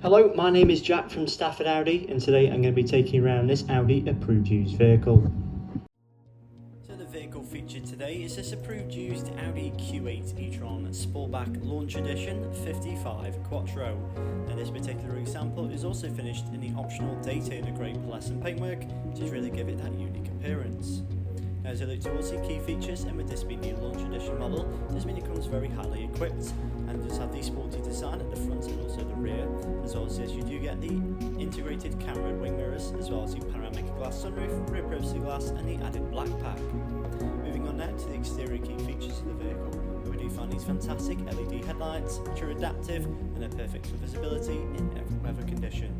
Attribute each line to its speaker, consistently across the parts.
Speaker 1: Hello, my name is Jack from Stafford Audi, and today I'm going to be taking you around this Audi approved used vehicle. So the vehicle featured today is this approved used Audi Q8 E-Tron Sportback Launch Edition 55 Quattro. Now this particular example is also finished in the optional Daytona grey pearlescent paintwork, which is really give it that unique appearance. Now as I look towards the key features, and with this being the launch edition model, this means it comes very highly equipped and does have the sporty design at the front and also the rear. As well as this, you do get the integrated camera and wing mirrors, as well as the panoramic glass sunroof, rear privacy glass and the added black pack. Moving on now to the exterior key features of the vehicle, where we do find these fantastic LED headlights, which are adaptive and are perfect for visibility in every weather condition.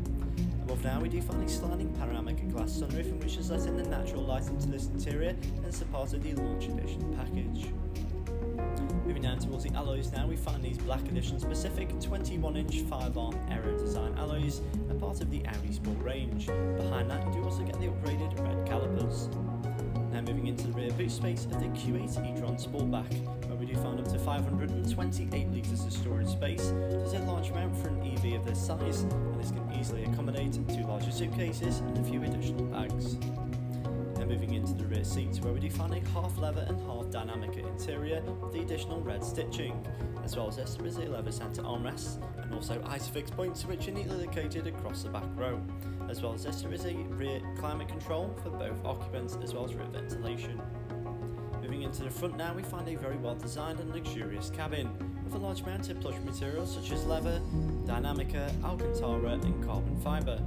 Speaker 1: Above now we do find a sliding panoramic glass sunroof, in which is let in the natural light into this interior, and it's a part of the launch edition package. Moving down towards the alloys now, we find these black edition specific 21-inch 5-arm aero design alloys, a part of the Audi Sport range. Behind that you do also get the upgraded red calipers. Now moving into the rear boot space of the Q8 E-Tron Sportback, where we do find up to 528 litres of storage space. This is a large amount for an EV of this size, and this can easily accommodate 2 larger suitcases and a few additional bags. Now moving into the rear seats, where we do find a half leather and half dynamic interior with the additional red stitching. As well as this, there is a leather centre armrest and also Isofix points, which are neatly located across the back row. As well as this, there is a rear climate control for both occupants as well as rear ventilation. Moving into the front now, we find a very well designed and luxurious cabin with a large amount of plush materials such as leather, Dynamica, Alcantara and carbon fibre.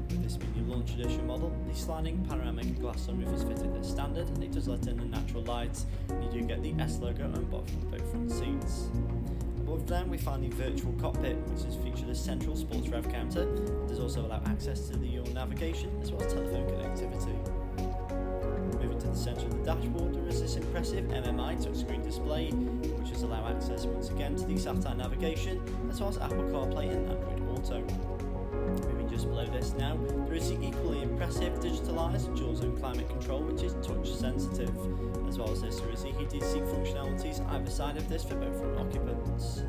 Speaker 1: With this being your launch edition model, the sliding panoramic glass sunroof is fitted as standard, and it does let in the natural light, and you do get the S logo on both front seats. Above down we find the virtual cockpit, which is featured as central sports rev counter. It does also allow access to the your navigation as well as telephone connectivity. Moving to the centre of the dashboard, there is this impressive MMI touchscreen display, which does allow access once again to the SATA navigation, as well as Apple CarPlay and Android Auto. Moving just below this now, there is the equally impressive digitalised dual zone climate control, which is touch sensitive. As well as this, there is the heated seat functionalities either side of this for both front occupants.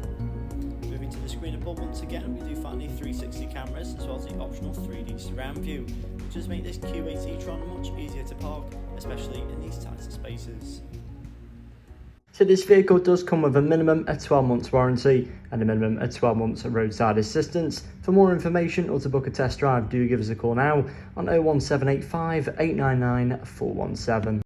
Speaker 1: Moving to the screen above, once again we do find the 360 cameras as well as the optional 3D surround view, which does make this Q8 E-Tron much easier to park, especially in these tighter spaces. So this vehicle does come with a minimum of 12 months warranty and a minimum of 12 months of roadside assistance. For more information or to book a test drive, do give us a call now on 01785 899 417.